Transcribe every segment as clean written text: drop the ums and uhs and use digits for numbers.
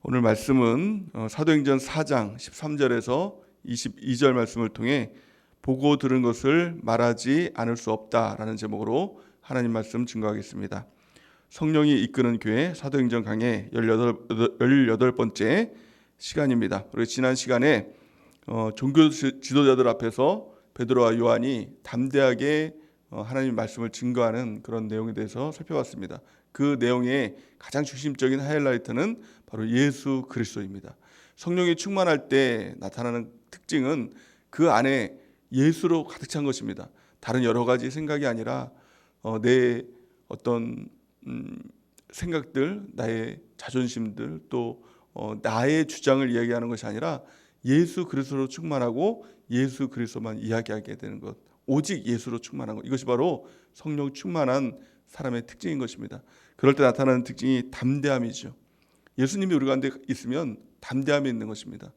오늘 말씀은 사도행전 4장 13절에서 22절 말씀을 통해 보고 들은 것을 말하지 않을 수 없다라는 제목으로 하나님 말씀 증거하겠습니다. 성령이 이끄는 교회 사도행전 강의 18번째 시간입니다. 우리 지난 시간에 종교 지도자들 앞에서 베드로와 요한이 담대하게 하나님 말씀을 증거하는 그런 내용에 대해서 살펴봤습니다. 그 내용의 가장 중심적인 하이라이트는 바로 예수 그리스도입니다. 성령이 충만할 때 나타나는 특징은 그 안에 예수로 가득 찬 것입니다. 다른 여러 가지 생각이 아니라 내 어떤 생각들, 나의 자존심들, 또 나의 주장을 이야기하는 것이 아니라 예수 그리스도로 충만하고 예수 그리스도만 이야기하게 되는 것, 오직 예수로 충만한 것, 이것이 바로 성령 충만한 사람의 특징인 것입니다. 그럴 때 나타나는 특징이 담대함이죠. 예수님이 우리 가운데 있으면 담대함이 있는 것입니다.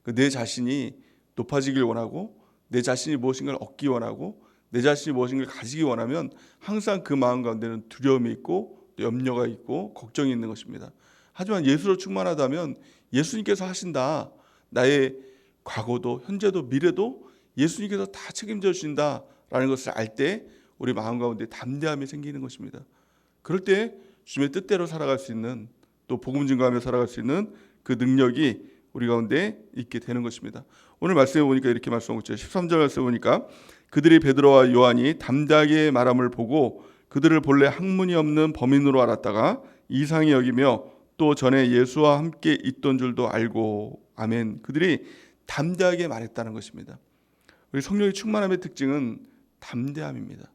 내 자신이 높아지길 원하고, 내 자신이 무엇인가를 얻기 원하고, 내 자신이 무엇인가를 가지기 원하면 항상 그 마음 가운데는 두려움이 있고 염려가 있고 걱정이 있는 것입니다. 하지만 예수로 충만하다면 예수님께서 하신다, 나의 과거도 현재도 미래도 예수님께서 다 책임져 주신다라는 것을 알 때 우리 마음 가운데 담대함이 생기는 것입니다. 그럴 때 주님의 뜻대로 살아갈 수 있는, 또 복음 증거하며 살아갈 수 있는 그 능력이 우리 가운데 있게 되는 것입니다. 오늘 말씀해 보니까 이렇게 말씀하고 있죠. 13절 말씀해 보니까 그들이 베드로와 요한이 담대하게 말함을 보고 그들을 본래 학문이 없는 범인으로 알았다가 이상히 여기며 또 전에 예수와 함께 있던 줄도 알고. 아멘. 그들이 담대하게 말했다는 것입니다. 우리 성령의 충만함의 특징은 담대함입니다.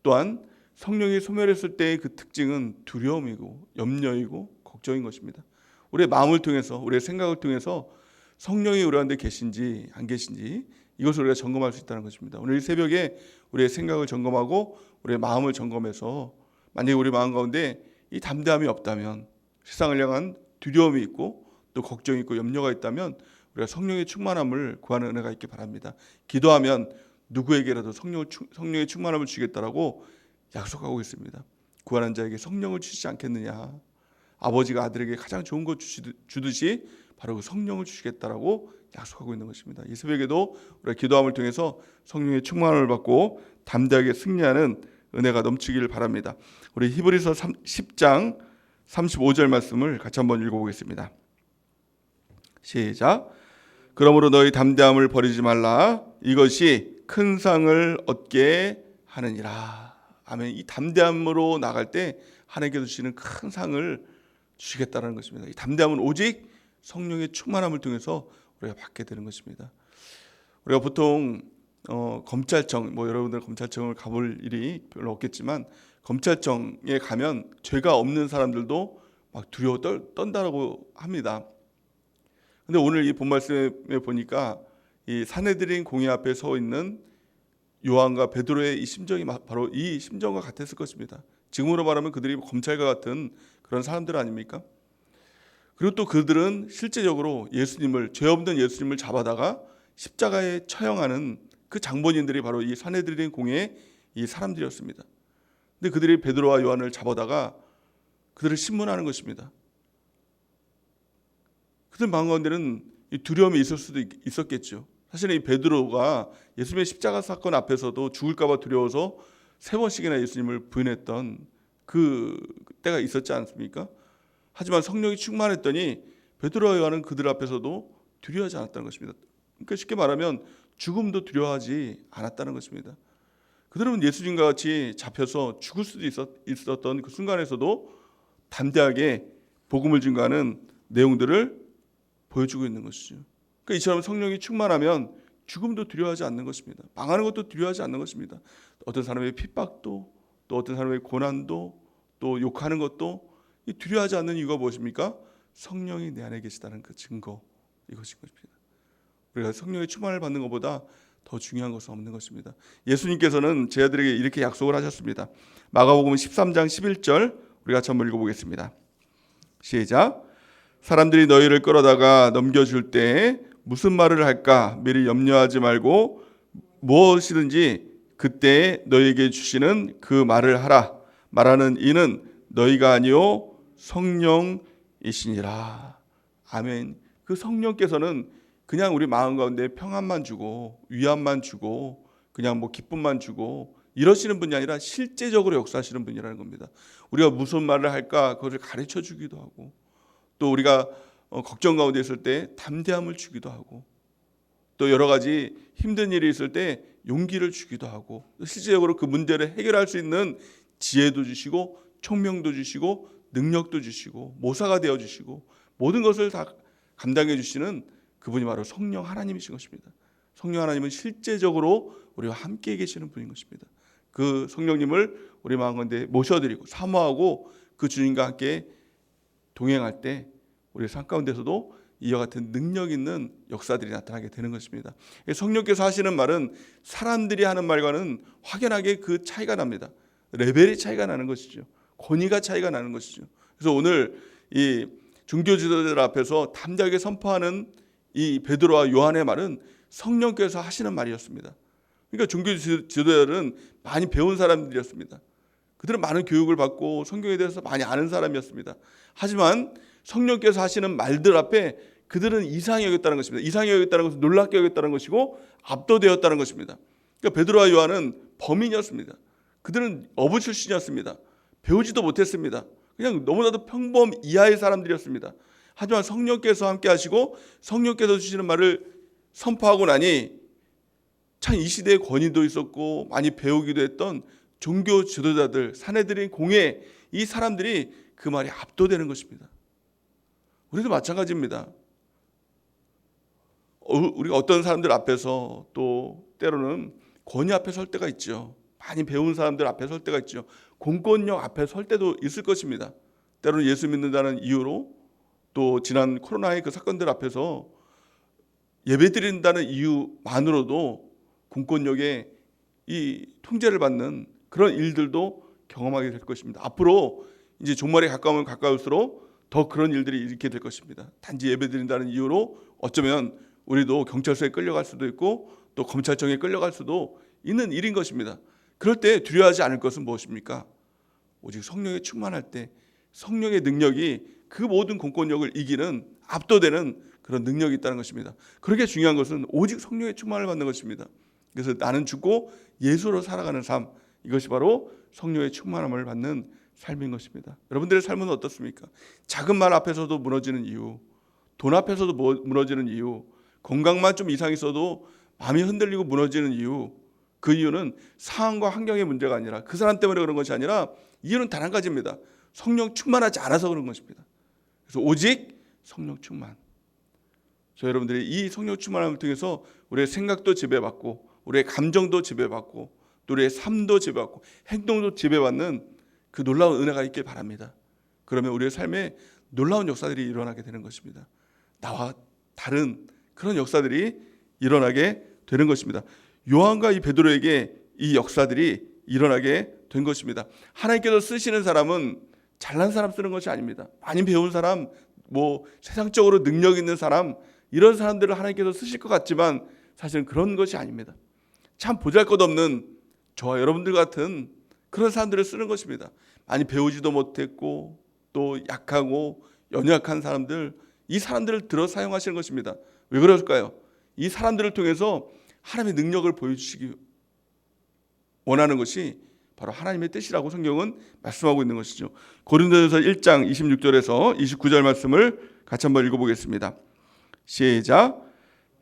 또한 성령이 소멸했을 때의 그 특징은 두려움이고 염려이고 걱정인 것입니다. 우리의 마음을 통해서, 우리의 생각을 통해서 성령이 우리 가운데 계신지 안 계신지 이것을 우리가 점검할 수 있다는 것입니다. 오늘 이 새벽에 우리의 생각을 점검하고 우리의 마음을 점검해서 만약에 우리 마음 가운데 이 담대함이 없다면, 세상을 향한 두려움이 있고 또 걱정이 있고 염려가 있다면 우리가 성령의 충만함을 구하는 은혜가 있기 바랍니다. 기도하면 누구에게라도 성령의 충만함을 주겠다라고 약속하고 있습니다. 구하는 자에게 성령을 주시지 않겠느냐. 아버지가 아들에게 가장 좋은 것 주듯이 바로 그 성령을 주시겠다라고 약속하고 있는 것입니다. 이 새벽에도 우리가 기도함을 통해서 성령의 충만함을 받고 담대하게 승리하는 은혜가 넘치기를 바랍니다. 우리 히브리서 10장 35절 말씀을 같이 한번 읽어보겠습니다. 시작. 그러므로 너희 담대함을 버리지 말라. 이것이 큰 상을 얻게 하느니라. 아멘. 이 담대함으로 나갈 때 하나님께서 주시는 큰 상을 주시겠다는 것입니다. 이 담대함은 오직 성령의 충만함을 통해서 우리가 받게 되는 것입니다. 우리가 보통 검찰청, 여러분들 검찰청을 가볼 일이 별로 없겠지만 검찰청에 가면 죄가 없는 사람들도 막 두려워 떤다라고 합니다. 근데 오늘 이 본 말씀에 보니까 이 산헤드린 공회 앞에 서 있는 요한과 베드로의 이 심정이 바로 이 심정과 같았을 것입니다. 지금으로 말하면 그들이 검찰과 같은 그런 사람들 아닙니까? 그리고 또 그들은 실제적으로 예수님을, 죄 없는 예수님을 잡아다가 십자가에 처형하는 그 장본인들이 바로 이 산헤드린 공회의 이 사람들이었습니다. 근데 그들이 베드로와 요한을 잡아다가 그들을 신문하는 것입니다. 그들 마음 가운데는 이 두려움이 있을 수도 있었겠죠. 사실은 이 베드로가 예수님의 십자가 사건 앞에서도 죽을까 봐 두려워서 3번씩이나 예수님을 부인했던 그 때가 있었지 않습니까? 하지만 성령이 충만했더니 베드로와 요한은 그들 앞에서도 두려워하지 않았다는 것입니다. 그러니까 쉽게 말하면 죽음도 두려워하지 않았다는 것입니다. 그들은 예수님과 같이 잡혀서 죽을 수도 있었던 그 순간에서도 담대하게 복음을 증거하는 내용들을 보여주고 있는 것이죠. 그러니까 이처럼 성령이 충만하면 죽음도 두려워하지 않는 것입니다. 망하는 것도 두려워하지 않는 것입니다. 어떤 사람의 핍박도, 또 어떤 사람의 고난도, 또 욕하는 것도 두려워하지 않는 이유가 무엇입니까? 성령이 내 안에 계시다는 그 증거, 이것인 것입니다. 우리가 성령의 충만을 받는 것보다 더 중요한 것은 없는 것입니다. 예수님께서는 제 아들에게 이렇게 약속을 하셨습니다. 마가복음 13장 11절 우리 같이 한번 읽어보겠습니다. 시작. 사람들이 너희를 끌어다가 넘겨줄 때 무슨 말을 할까 미리 염려하지 말고 무엇이든지 그때 너희에게 주시는 그 말을 하라. 말하는 이는 너희가 아니요 성령이시니라. 아멘. 그 성령께서는 그냥 우리 마음 가운데 평안만 주고 위안만 주고 그냥 뭐 기쁨만 주고 이러시는 분이 아니라 실제적으로 역사하시는 분이라는 겁니다. 우리가 무슨 말을 할까 그것을 가르쳐 주기도 하고, 또 우리가 걱정 가운데 있을 때 담대함을 주기도 하고, 또 여러 가지 힘든 일이 있을 때 용기를 주기도 하고, 실제적으로 그 문제를 해결할 수 있는 지혜도 주시고 총명도 주시고 능력도 주시고 모사가 되어 주시고 모든 것을 다 감당해 주시는 그분이 바로 성령 하나님이신 것입니다. 성령 하나님은 실제적으로 우리와 함께 계시는 분인 것입니다. 그 성령님을 우리 마음 가운데 모셔드리고 사모하고 그 주님과 함께 동행할 때 우리 삶 가운데서도 이와 같은 능력 있는 역사들이 나타나게 되는 것입니다. 성령께서 하시는 말은 사람들이 하는 말과는 확연하게 그 차이가 납니다. 레벨이 차이가 나는 것이죠. 권위가 차이가 나는 것이죠. 그래서 오늘 이 종교 지도자들 앞에서 담대하게 선포하는 이 베드로와 요한의 말은 성령께서 하시는 말이었습니다. 그러니까 종교 지도자들은 많이 배운 사람들이었습니다. 그들은 많은 교육을 받고 성경에 대해서 많이 아는 사람이었습니다. 하지만 성령께서 하시는 말들 앞에 그들은 이상히 여겼다는 것입니다. 이상히 여겼다는 것은 놀랍게 여겼다는 것이고 압도되었다는 것입니다. 그러니까 베드로와 요한은 범인이었습니다. 그들은 어부 출신이었습니다. 배우지도 못했습니다. 그냥 너무나도 평범 이하의 사람들이었습니다. 하지만 성령께서 함께 하시고 성령께서 주시는 말을 선포하고 나니 참 이 시대에 권위도 있었고 많이 배우기도 했던 종교 지도자들, 사내들인 공회, 이 사람들이 그 말이 압도되는 것입니다. 우리도 마찬가지입니다. 우리가 어떤 사람들 앞에서 또 때로는 권위 앞에 설 때가 있죠. 많이 배운 사람들 앞에 설 때가 있죠. 공권력 앞에 설 때도 있을 것입니다. 때로는 예수 믿는다는 이유로 또 지난 코로나의 그 사건들 앞에서 예배드린다는 이유만으로도 공권력의 이 통제를 받는 그런 일들도 경험하게 될 것입니다. 앞으로 이제 종말에 가까우면 가까울수록 더 그런 일들이 있게 될 것입니다. 단지 예배드린다는 이유로 어쩌면 우리도 경찰서에 끌려갈 수도 있고 또 검찰청에 끌려갈 수도 있는 일인 것입니다. 그럴 때 두려워하지 않을 것은 무엇입니까? 오직 성령에 충만할 때 성령의 능력이 그 모든 공권력을 이기는 압도되는 그런 능력이 있다는 것입니다. 그렇게 중요한 것은 오직 성령의 충만을 받는 것입니다. 그래서 나는 죽고 예수로 살아가는 삶, 이것이 바로 성령의 충만함을 받는 삶인 것입니다. 여러분들의 삶은 어떻습니까? 작은 말 앞에서도 무너지는 이유, 돈 앞에서도 무너지는 이유, 건강만 좀 이상 있어도 마음이 흔들리고 무너지는 이유, 그 이유는 상황과 환경의 문제가 아니라 그 사람 때문에 그런 것이 아니라 이유는 단 한 가지입니다. 성령 충만하지 않아서 그런 것입니다. 그래서 오직 성령 충만. 저 여러분들이 이 성령 충만함을 통해서 우리의 생각도 지배받고 우리의 감정도 지배받고 또 우리의 삶도 지배받고 행동도 지배받는 그 놀라운 은혜가 있길 바랍니다. 그러면 우리의 삶에 놀라운 역사들이 일어나게 되는 것입니다. 나와 다른 그런 역사들이 일어나게 되는 것입니다. 요한과 이 베드로에게 이 역사들이 일어나게 된 것입니다. 하나님께서 쓰시는 사람은 잘난 사람 쓰는 것이 아닙니다. 많이 배운 사람, 뭐 세상적으로 능력 있는 사람, 이런 사람들을 하나님께서 쓰실 것 같지만 사실은 그런 것이 아닙니다. 참 보잘것없는 저와 여러분들 같은 그런 사람들을 쓰는 것입니다. 많이 배우지도 못했고 또 약하고 연약한 사람들, 이 사람들을 들어 사용하시는 것입니다. 왜 그럴까요? 이 사람들을 통해서 하나님의 능력을 보여주시기 원하는 것이 바로 하나님의 뜻이라고 성경은 말씀하고 있는 것이죠. 고린도전서 1장 26절에서 29절 말씀을 같이 한번 읽어보겠습니다. 시작.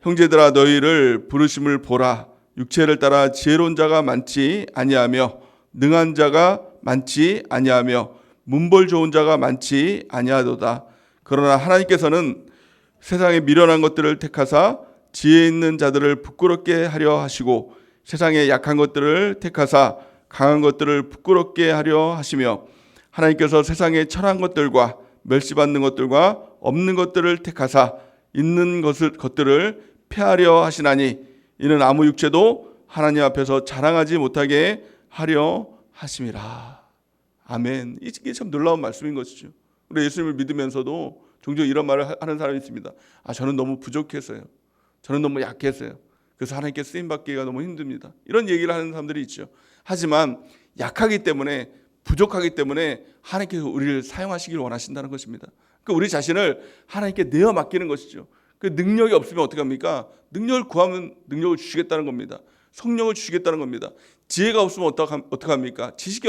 형제들아 너희를 부르심을 보라. 육체를 따라 지혜로운 자가 많지 아니하며 능한 자가 많지 아니하며 문벌 좋은 자가 많지 아니하도다. 그러나 하나님께서는 세상에 미련한 것들을 택하사 지혜 있는 자들을 부끄럽게 하려 하시고 세상에 약한 것들을 택하사 강한 것들을 부끄럽게 하려 하시며 하나님께서 세상에 천한 것들과 멸시받는 것들과 없는 것들을 택하사 있는 것들을 폐하려 하시나니 이는 아무 육체도 하나님 앞에서 자랑하지 못하게 하려 하심이라. 아멘. 이게 참 놀라운 말씀인 것이죠. 우리 예수님을 믿으면서도 종종 이런 말을 하는 사람이 있습니다. 저는 너무 부족했어요. 저는 너무 약했어요. 그래서 하나님께 쓰임받기가 너무 힘듭니다. 이런 얘기를 하는 사람들이 있죠. 하지만 약하기 때문에 부족하기 때문에 하나님께서 우리를 사용하시길 원하신다는 것입니다. 그 우리 자신을 하나님께 내어 맡기는 것이죠. 그 능력이 없으면 어떻게 합니까? 능력을 구하면 능력을 주시겠다는 겁니다. 성령을 주시겠다는 겁니다. 지혜가 없으면 어떻게 합니까? 지식이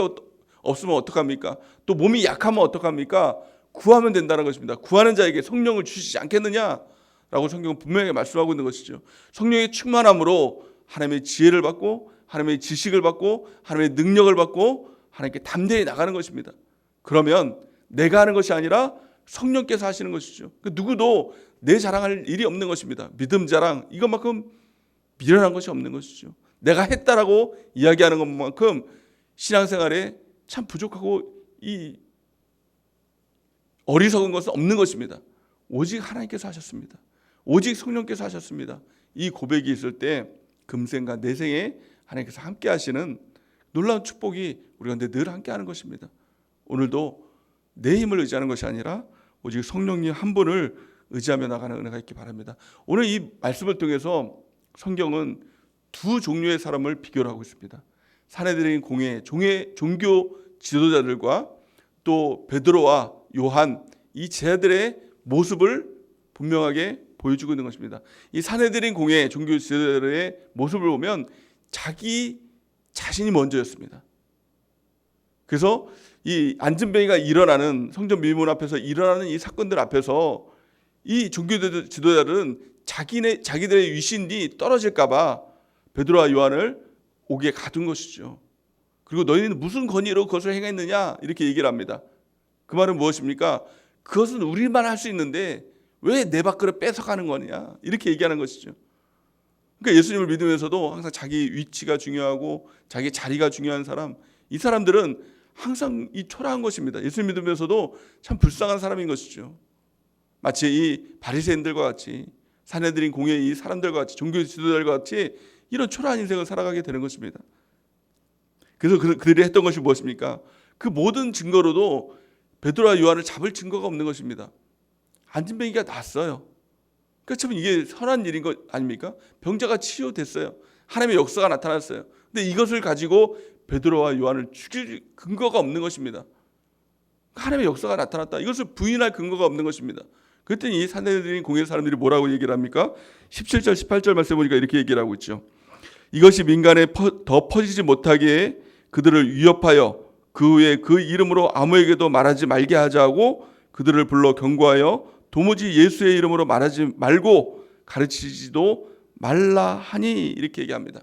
없으면 어떻게 합니까? 또 몸이 약하면 어떻게 합니까? 구하면 된다는 것입니다. 구하는 자에게 성령을 주시지 않겠느냐라고 성경은 분명히 말씀하고 있는 것이죠. 성령의 충만함으로 하나님의 지혜를 받고 하나님의 지식을 받고 하나님의 능력을 받고 하나님께 담대히 나가는 것입니다. 그러면 내가 하는 것이 아니라 성령께서 하시는 것이죠. 누구도 내 자랑할 일이 없는 것입니다. 믿음 자랑 이것만큼 미련한 것이 없는 것이죠. 내가 했다라고 이야기하는 것만큼 신앙생활에 참 부족하고 이 어리석은 것은 없는 것입니다. 오직 하나님께서 하셨습니다. 오직 성령께서 하셨습니다. 이 고백이 있을 때 금생과 내생에 하나님께서 함께 하시는 놀라운 축복이 우리 가운데 늘 함께 하는 것입니다. 오늘도 내 힘을 의지하는 것이 아니라 오직 성령님 한 분을 의지하며 나가는 은혜가 있기 바랍니다. 오늘 이 말씀을 통해서 성경은 두 종류의 사람을 비교를 하고 있습니다. 사내들인 공회 종교 지도자들과 또 베드로와 요한 이 제자들의 모습을 분명하게 보여주고 있는 것입니다. 이 사내들인 공회 종교 지도자들의 모습을 보면 자기 자신이 먼저였습니다. 그래서 이 안진뱅이가 일어나는 성전 밀문 앞에서 일어나는 이 사건들 앞에서 이 종교 지도자들은 자기들의 위신이 떨어질까봐 베드로와 요한을 옥에 가둔 것이죠. 그리고 너희는 무슨 권위로 그것을 행했느냐 이렇게 얘기를 합니다. 그 말은 무엇입니까? 그것은 우리만 할 수 있는데 왜 내 밥그릇 뺏어가는 거냐 이렇게 얘기하는 것이죠. 그러니까 예수님을 믿으면서도 항상 자기 위치가 중요하고 자기 자리가 중요한 사람, 이 사람들은 항상 이 초라한 것입니다. 예수님 믿으면서도 참 불쌍한 사람인 것이죠. 마치 이 바리새인들과 같이 사내들인 공회의 이 사람들과 같이 종교 지도자들과 같이 이런 초라한 인생을 살아가게 되는 것입니다. 그래서 그들이 했던 것이 무엇입니까? 그 모든 증거로도 베드로와 요한을 잡을 증거가 없는 것입니다. 안진뱅이가 났어요. 그러니까 참 이게 선한 일인 것 아닙니까? 병자가 치유됐어요. 하나님의 역사가 나타났어요. 근데 이것을 가지고 베드로와 요한을 죽일 근거가 없는 것입니다. 하나님의 역사가 나타났다. 이것을 부인할 근거가 없는 것입니다. 그랬더니 이 사내들인 공회 사람들이 뭐라고 얘기를 합니까? 17절 18절 말씀 보니까 이렇게 얘기를 하고 있죠. 이것이 민간에 더 퍼지지 못하게 그들을 위협하여 그 후에 그 이름으로 아무에게도 말하지 말게 하자고 그들을 불러 경고하여 도무지 예수의 이름으로 말하지 말고 가르치지도 말라 하니 이렇게 얘기합니다.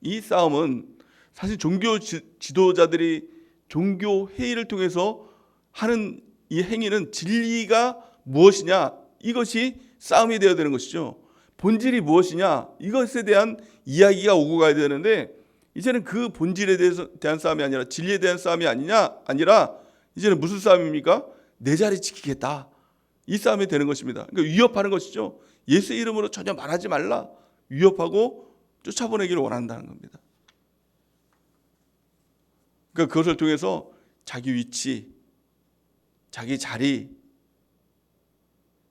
이 싸움은 사실 종교 지도자들이 종교 회의를 통해서 하는 이 행위는 진리가 무엇이냐 이것이 싸움이 되어야 되는 것이죠. 본질이 무엇이냐 이것에 대한 이야기가 오고 가야 되는데 이제는 그 본질에 대한 싸움이 아니라 진리에 대한 싸움이 아니라 이제는 무슨 싸움입니까? 내 자리 지키겠다. 이 싸움이 되는 것입니다. 그러니까 위협하는 것이죠. 예수의 이름으로 전혀 말하지 말라. 위협하고 쫓아보내기를 원한다는 겁니다. 그러니까 그것을 통해서 자기 위치, 자기 자리,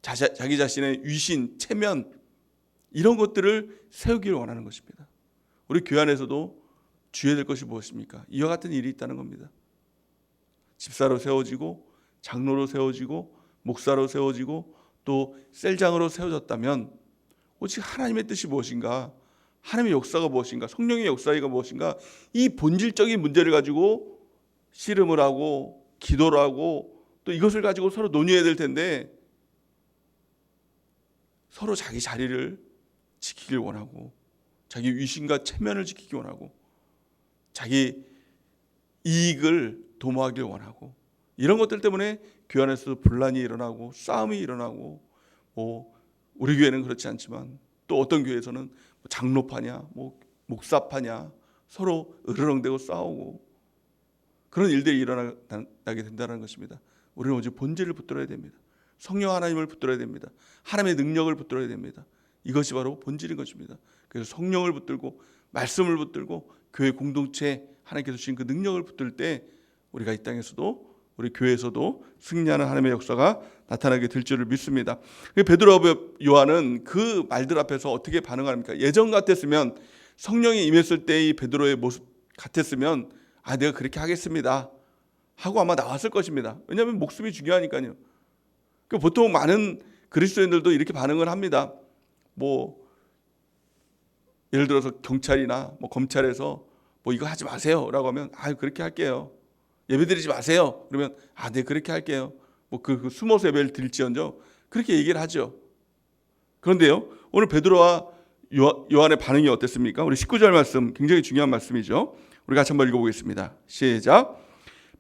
자기 자신의 위신, 체면 이런 것들을 세우기를 원하는 것입니다. 우리 교회 안에서도 주의해야 될 것이 무엇입니까? 이와 같은 일이 있다는 겁니다. 집사로 세워지고 장로로 세워지고 목사로 세워지고 또 셀장으로 세워졌다면 오직 하나님의 뜻이 무엇인가, 하나님의 역사가 무엇인가, 성령의 역사가 무엇인가, 이 본질적인 문제를 가지고 씨름을 하고 기도를 하고 또 이것을 가지고 서로 논의해야 될 텐데 서로 자기 자리를 지키길 원하고 자기 위신과 체면을 지키기 원하고 자기 이익을 도모하길 원하고 이런 것들 때문에 교회 안에서 분란이 일어나고 싸움이 일어나고 우리 교회는 그렇지 않지만 또 어떤 교회에서는 장로파냐 목사파냐 서로 으르렁대고 싸우고 그런 일들이 일어나게 된다는 것입니다. 우리는 오직 본질을 붙들어야 됩니다. 성령 하나님을 붙들어야 됩니다. 하나님의 능력을 붙들어야 됩니다. 이것이 바로 본질인 것입니다. 그래서 성령을 붙들고 말씀을 붙들고 교회 공동체 하나님께서 주신 그 능력을 붙들 때 우리가 이 땅에서도 우리 교회에서도 승리하는 하나님의 역사가 나타나게 될 줄을 믿습니다. 베드로와 요한은 그 말들 앞에서 어떻게 반응합니까? 예전 같았으면 성령이 임했을 때의 베드로의 모습 같았으면 내가 그렇게 하겠습니다 하고 아마 나왔을 것입니다. 왜냐하면 목숨이 중요하니까요. 보통 많은 그리스도인들도 이렇게 반응을 합니다. 뭐 예를 들어서 경찰이나 뭐 검찰에서 뭐 이거 하지 마세요라고 하면 그렇게 할게요. 예배드리지 마세요. 그러면 네 그렇게 할게요. 뭐 그 숨어서 예배를 드릴지언정 그렇게 얘기를 하죠. 그런데요, 오늘 베드로와 요한의 반응이 어땠습니까? 우리 19절 말씀 굉장히 중요한 말씀이죠. 우리 같이 한번 읽어보겠습니다. 시작.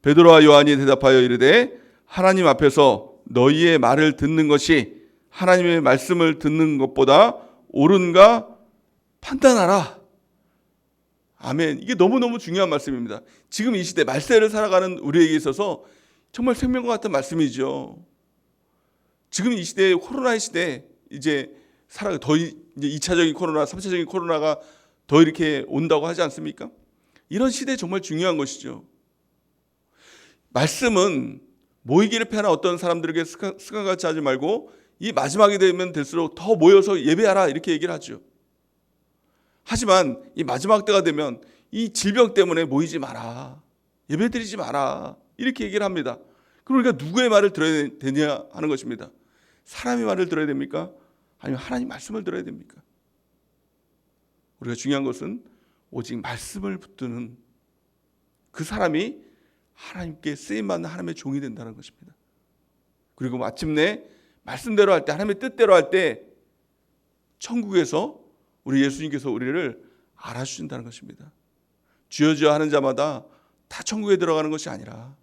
베드로와 요한이 대답하여 이르되 하나님 앞에서 너희의 말을 듣는 것이 하나님의 말씀을 듣는 것보다 옳은가 판단하라. 아멘. 이게 너무너무 중요한 말씀입니다. 지금 이 시대 말세를 살아가는 우리에게 있어서 정말 생명과 같은 말씀이죠. 지금 이 시대에 코로나의 시대 이제 이제 2차적인 코로나, 3차적인 코로나가 더 이렇게 온다고 하지 않습니까? 이런 시대에 정말 중요한 것이죠. 말씀은 모이기를 패하는 어떤 사람들에게 습관같이 하지 말고 이 마지막이 되면 될수록 더 모여서 예배하라 이렇게 얘기를 하죠. 하지만 이 마지막 때가 되면 이 질병 때문에 모이지 마라, 예배드리지 마라 이렇게 얘기를 합니다. 그럼 우리가 누구의 말을 들어야 되냐 하는 것입니다. 사람의 말을 들어야 됩니까? 아니면 하나님 말씀을 들어야 됩니까? 우리가 중요한 것은 오직 말씀을 붙드는 그 사람이 하나님께 쓰임받는 하나님의 종이 된다는 것입니다. 그리고 마침내 말씀대로 할 때, 하나님의 뜻대로 할 때 천국에서 우리 예수님께서 우리를 알아주신다는 것입니다. 주여 주여 하는 자마다 다 천국에 들어가는 것이 아니라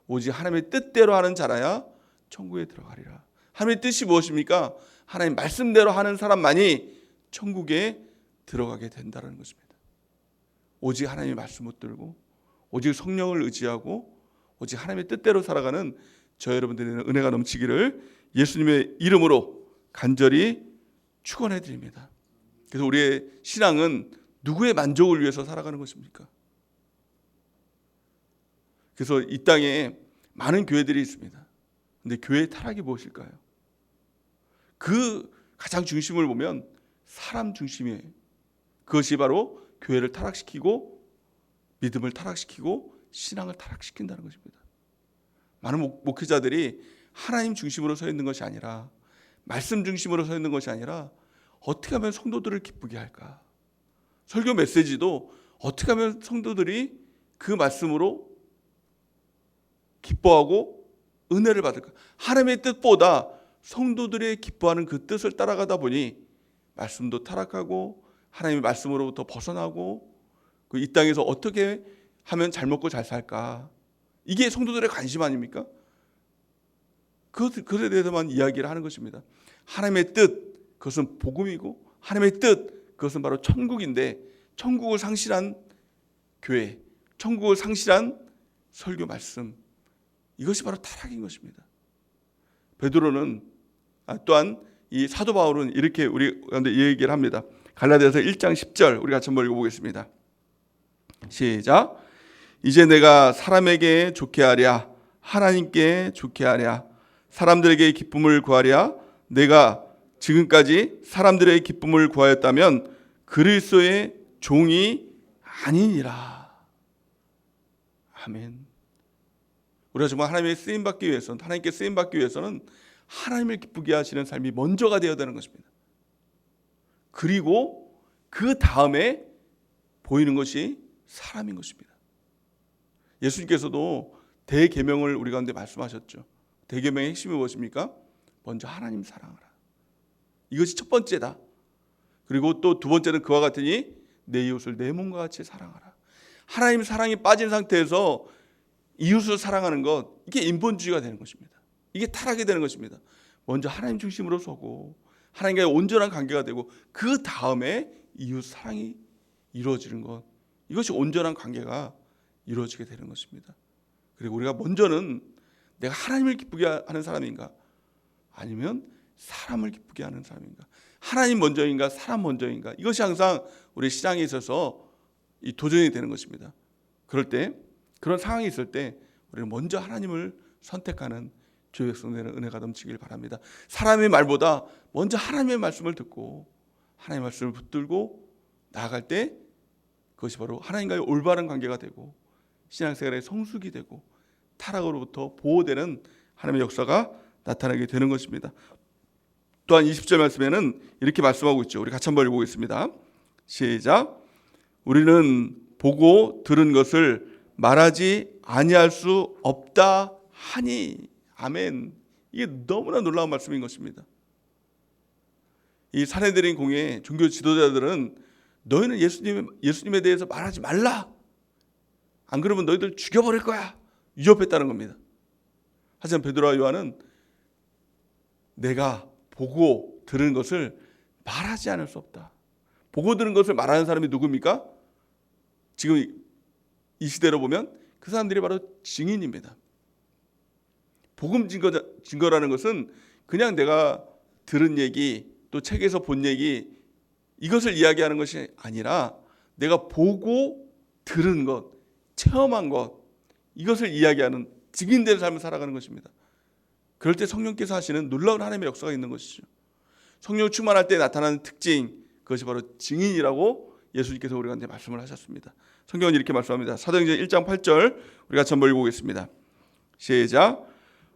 오직 하나님의 뜻대로 하는 자라야 천국에 들어가리라. 하나님의 뜻이 무엇입니까? 하나님 말씀대로 하는 사람만이 천국에 들어가게 된다는 것입니다. 오직 하나님의 말씀 붙들고 오직 성령을 의지하고 오직 하나님의 뜻대로 살아가는 저 여러분들에게는 은혜가 넘치기를 예수님의 이름으로 간절히 축원해 드립니다. 그래서 우리의 신앙은 누구의 만족을 위해서 살아가는 것입니까? 그래서 이 땅에 많은 교회들이 있습니다. 근데 교회의 타락이 무엇일까요? 그 가장 중심을 보면 사람 중심이에요. 그것이 바로 교회를 타락시키고 믿음을 타락시키고 신앙을 타락시킨다는 것입니다. 많은 목회자들이 하나님 중심으로 서 있는 것이 아니라 말씀 중심으로 서 있는 것이 아니라 어떻게 하면 성도들을 기쁘게 할까? 설교 메시지도 어떻게 하면 성도들이 그 말씀으로 기뻐하고 은혜를 받을까? 하나님의 뜻보다 성도들이 기뻐하는 그 뜻을 따라가다 보니 말씀도 타락하고 하나님의 말씀으로부터 벗어나고 이 땅에서 어떻게 하면 잘 먹고 잘 살까? 이게 성도들의 관심 아닙니까? 그것에 대해서만 이야기를 하는 것입니다. 하나님의 뜻, 그것은 복음이고 하나님의 뜻, 그것은 바로 천국인데 천국을 상실한 교회, 천국을 상실한 설교 말씀, 이것이 바로 타락인 것입니다. 베드로는 또한 이 사도 바울은 이렇게 우리 가운데 이 얘기를 합니다. 갈라디아서 1장 10절 우리 같이 한번 읽어보겠습니다. 시작. 이제 내가 사람에게 좋게 하랴 하나님께 좋게 하랴 사람들에게 기쁨을 구하랴 내가 지금까지 사람들의 기쁨을 구하였다면 그리스도의 종이 아니니라. 아멘. 우리가 정말 하나님의 쓰임받기 위해서는 하나님께 쓰임받기 위해서는 하나님을 기쁘게 하시는 삶이 먼저가 되어야 되는 것입니다. 그리고 그 다음에 보이는 것이 사람인 것입니다. 예수님께서도 대계명을 우리 가운데 말씀하셨죠. 대계명의 핵심이 무엇입니까? 먼저 하나님 사랑하라. 이것이 첫 번째다. 그리고 또 두 번째는 그와 같으니 내 이웃을 내 몸과 같이 사랑하라. 하나님 사랑이 빠진 상태에서 이웃을 사랑하는 것, 이게 인본주의가 되는 것입니다. 이게 타락이 되는 것입니다. 먼저 하나님 중심으로 서고 하나님과의 온전한 관계가 되고 그 다음에 이웃 사랑이 이루어지는 것, 이것이 온전한 관계가 이루어지게 되는 것입니다. 그리고 우리가 먼저는 내가 하나님을 기쁘게 하는 사람인가 아니면 사람을 기쁘게 하는 사람인가, 하나님 먼저인가 사람 먼저인가, 이것이 항상 우리 신앙에 있어서 이 도전이 되는 것입니다. 그럴 때 그런 상황이 있을 때 우리는 먼저 하나님을 선택하는 주의 백성되는 은혜가 넘치길 바랍니다. 사람의 말보다 먼저 하나님의 말씀을 듣고 하나님의 말씀을 붙들고 나아갈 때 그것이 바로 하나님과의 올바른 관계가 되고 신앙생활의 성숙이 되고 타락으로부터 보호되는 하나님의 역사가 나타나게 되는 것입니다. 또한 20절 말씀에는 이렇게 말씀하고 있죠. 우리 같이 한번 읽어보겠습니다. 시작. 우리는 보고 들은 것을 말하지 아니할 수 없다 하니. 아멘. 이게 너무나 놀라운 말씀인 것입니다. 이 산헤드린 공회 종교 지도자들은 너희는 예수님에 대해서 말하지 말라. 안 그러면 너희들 죽여버릴 거야. 위협했다는 겁니다. 하지만 베드로와 요한은 내가 보고 들은 것을 말하지 않을 수 없다. 보고 들은 것을 말하는 사람이 누굽니까? 지금 이 시대로 보면 그 사람들이 바로 증인입니다. 복음 증거라는 것은 그냥 내가 들은 얘기 또 책에서 본 얘기 이것을 이야기하는 것이 아니라 내가 보고 들은 것, 체험한 것 이것을 이야기하는 증인된 삶을 살아가는 것입니다. 그럴 때 성령께서 하시는 놀라운 하나님의 역사가 있는 것이죠. 성령 충만할 때 나타나는 특징 그것이 바로 증인이라고 예수님께서 우리한테 말씀을 하셨습니다. 성경은 이렇게 말씀합니다. 사도행전 1장 8절 우리 같이 한번 읽어보겠습니다. 시작.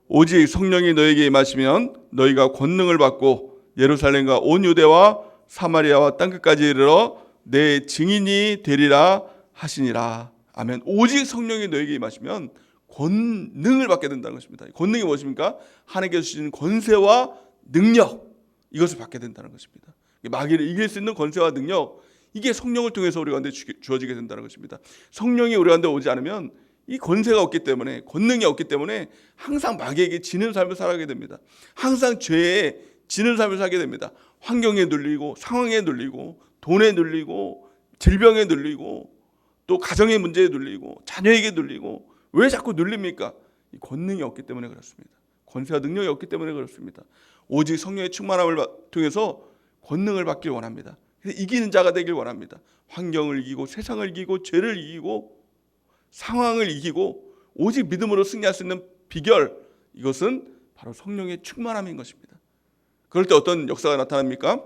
오직 성령이 너에게 임하시면 너희가 권능을 받고 예루살렘과 온 유대와 사마리아와 땅끝까지 이르러 내 증인이 되리라 하시니라. 아멘. 오직 성령이 너에게 임하시면 권능을 받게 된다는 것입니다. 권능이 무엇입니까? 하나님께서 주시는 권세와 능력 이것을 받게 된다는 것입니다. 마귀를 이길 수 있는 권세와 능력 이게 성령을 통해서 우리 가운데 주어지게 된다는 것입니다. 성령이 우리 가운데 오지 않으면 이 권세가 없기 때문에 권능이 없기 때문에 항상 마귀에게 지는 삶을 살아가게 됩니다. 항상 죄에 지는 삶을 살게 됩니다. 환경에 눌리고 상황에 눌리고 돈에 눌리고 질병에 눌리고 또 가정의 문제에 눌리고 자녀에게 눌리고 왜 자꾸 눌립니까? 이 권능이 없기 때문에 그렇습니다. 권세와 능력이 없기 때문에 그렇습니다. 오직 성령의 충만함을 통해서 권능을 받길 원합니다. 그래서 이기는 자가 되길 원합니다. 환경을 이기고 세상을 이기고 죄를 이기고 상황을 이기고 오직 믿음으로 승리할 수 있는 비결 이것은 바로 성령의 충만함인 것입니다. 그럴 때 어떤 역사가 나타납니까?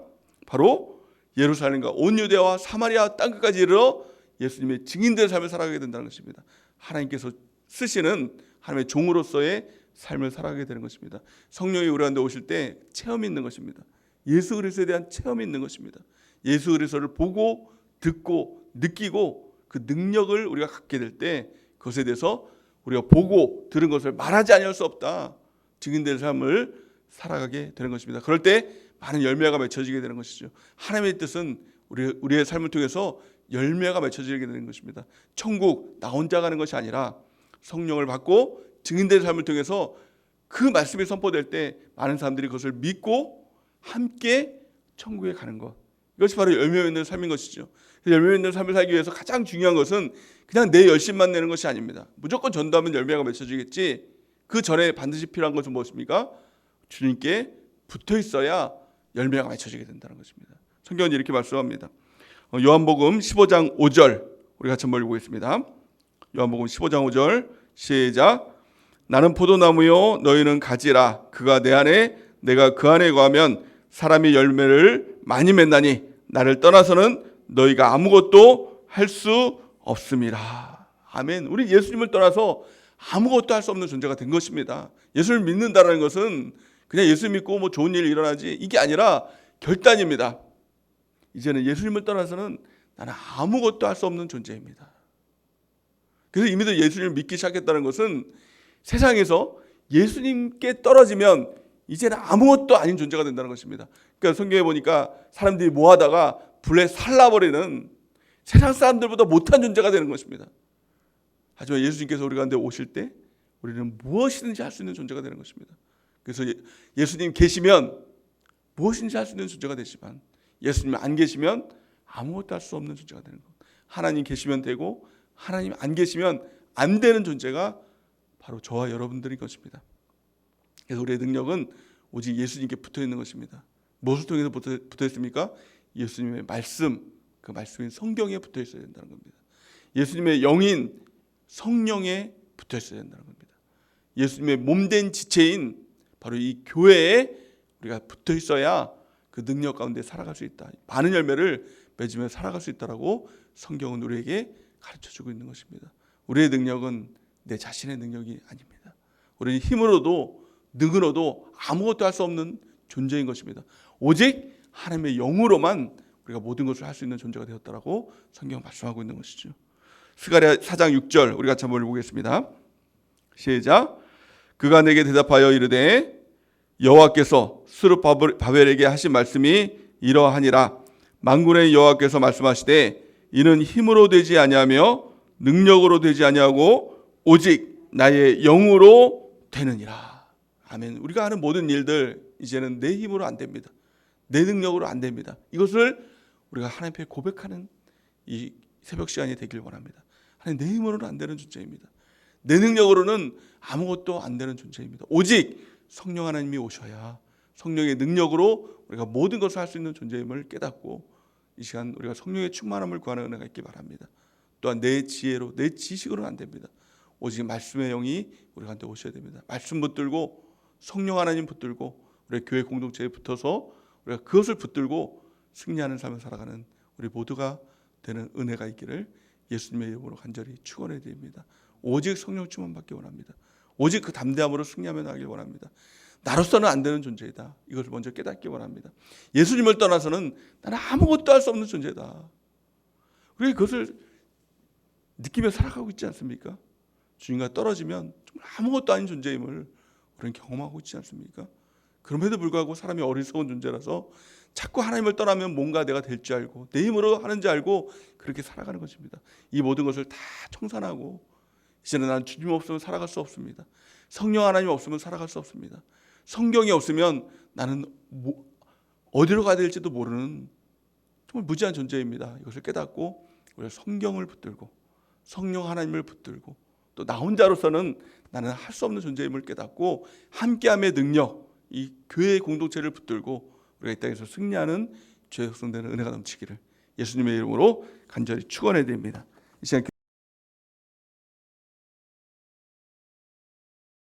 바로 예루살렘과 온 유대와 사마리아 땅끝까지 이르러 예수님의 증인된 삶을 살아가게 된다는 것입니다. 하나님께서 쓰시는 하나님의 종으로서의 삶을 살아가게 되는 것입니다. 성령이 우리 가운데 오실 때 체험이 있는 것입니다. 예수 그리스도에 대한 체험이 있는 것입니다. 예수 그리스도를 보고 듣고 느끼고 그 능력을 우리가 갖게 될 때 그것에 대해서 우리가 보고 들은 것을 말하지 아니할 수 없다. 증인된 삶을 살아가게 되는 것입니다. 그럴 때 많은 열매가 맺혀지게 되는 것이죠. 하나님의 뜻은 우리의 삶을 통해서 열매가 맺혀지게 되는 것입니다. 천국 나 혼자 가는 것이 아니라 성령을 받고 증인된 삶을 통해서 그 말씀이 선포될 때 많은 사람들이 그것을 믿고 함께 천국에 가는 것. 이것이 바로 열매 맺는 삶인 것이죠. 열매 맺는 삶을 살기 위해서 가장 중요한 것은 그냥 내 열심만 내는 것이 아닙니다. 무조건 전도하면 열매가 맺혀지겠지. 그 전에 반드시 필요한 것은 무엇입니까? 주님께 붙어 있어야 열매가 맺혀지게 된다는 것입니다. 성경은 이렇게 말씀합니다. 요한복음 15장 5절 우리 같이 한번 읽어보겠습니다. 요한복음 15장 5절 시작. 나는 포도나무요 너희는 가지라. 그가 내 안에 내가 그 안에 거하면 사람이 열매를 많이 맺나니 나를 떠나서는 너희가 아무것도 할 수 없음이라. 아멘. 우리 예수님을 떠나서 아무것도 할 수 없는 존재가 된 것입니다. 예수를 믿는다는 것은 그냥 예수 믿고 뭐 좋은 일이 일어나지 이게 아니라 결단입니다. 이제는 예수님을 떠나서는 나는 아무것도 할 수 없는 존재입니다. 그래서 이미도 예수님을 믿기 시작했다는 것은 세상에서 예수님께 떨어지면 이제는 아무것도 아닌 존재가 된다는 것입니다. 그러니까 성경에 보니까 사람들이 모아다가 불에 살라버리는 세상 사람들보다 못한 존재가 되는 것입니다. 하지만 예수님께서 우리 가운데 오실 때 우리는 무엇이든지 할 수 있는 존재가 되는 것입니다. 그래서 예수님 계시면 무엇인지 할 수 있는 존재가 되지만 예수님 안 계시면 아무것도 할 수 없는 존재가 되는 것. 하나님 계시면 되고 하나님 안 계시면 안 되는 존재가 바로 저와 여러분들인 것입니다. 그래서 우리의 능력은 오직 예수님께 붙어 있는 것입니다. 무엇을 통해서 붙어 있습니까? 예수님의 말씀, 그 말씀인 성경에 붙어 있어야 된다는 겁니다. 예수님의 영인 성령에 붙어 있어야 된다는 겁니다. 예수님의 몸된 지체인 바로 이 교회에 우리가 붙어 있어야 그 능력 가운데 살아갈 수 있다. 많은 열매를 맺으며 살아갈 수 있다라고 성경은 우리에게 가르쳐주고 있는 것입니다. 우리의 능력은 내 자신의 능력이 아닙니다. 우리는 힘으로도 능으로도 아무것도 할 수 없는 존재인 것입니다. 오직 하나님의 영으로만 우리가 모든 것을 할 수 있는 존재가 되었다라고 성경 말씀하고 있는 것이죠. 스가랴 4장 6절 우리 같이 한번 보겠습니다. 시작. 그가 내게 대답하여 이르되 여호와께서 스룹바벨에게 하신 말씀이 이러하니라. 만군의 여호와께서 말씀하시되 이는 힘으로 되지 아니하며 능력으로 되지 아니하고 오직 나의 영으로 되느니라. 아멘. 우리가 하는 모든 일들 이제는 내 힘으로 안 됩니다. 내 능력으로 안 됩니다. 이것을 우리가 하나님 앞에 고백하는 이 새벽 시간이 되길 원합니다. 하나님, 내 힘으로는 안 되는 존재입니다. 내 능력으로는 아무것도 안 되는 존재입니다. 오직 성령 하나님이 오셔야 성령의 능력으로 우리가 모든 것을 할 수 있는 존재임을 깨닫고 이 시간 우리가 성령의 충만함을 구하는 은혜가 있기 바랍니다. 또한 내 지혜로, 내 지식으로는 안 됩니다. 오직 말씀의 영이 우리한테 오셔야 됩니다. 말씀 붙들고 성령 하나님 붙들고 우리 교회 공동체에 붙어서 우리가 그것을 붙들고 승리하는 삶을 살아가는 우리 모두가 되는 은혜가 있기를 예수님의 이름으로 간절히 축원해 드립니다. 오직 성령 충만 받기 원합니다. 오직 그 담대함으로 승리하며 나가길 원합니다. 나로서는 안 되는 존재이다. 이것을 먼저 깨닫기 원합니다. 예수님을 떠나서는 나는 아무것도 할 수 없는 존재다. 우리가 그것을 느끼며 살아가고 있지 않습니까? 주님과 떨어지면 정말 아무것도 아닌 존재임을 우리는 경험하고 있지 않습니까? 그럼에도 불구하고 사람이 어리석은 존재라서 자꾸 하나님을 떠나면 뭔가 내가 될 줄 알고 내 힘으로 하는지 알고 그렇게 살아가는 것입니다. 이 모든 것을 다 청산하고 이제는 나는 주님 없으면 살아갈 수 없습니다. 성령 하나님 없으면 살아갈 수 없습니다. 성경이 없으면 나는 어디로 가야 될지도 모르는 정말 무지한 존재입니다. 이것을 깨닫고 우리가 성경을 붙들고 성령 하나님을 붙들고 또 나 혼자로서는 나는 할 수 없는 존재임을 깨닫고 함께함의 능력, 이 교회의 공동체를 붙들고 우리가 이 땅에서 승리하는 죄의 백성되는 은혜가 넘치기를 예수님의 이름으로 간절히 축원해 드립니다. 이 시간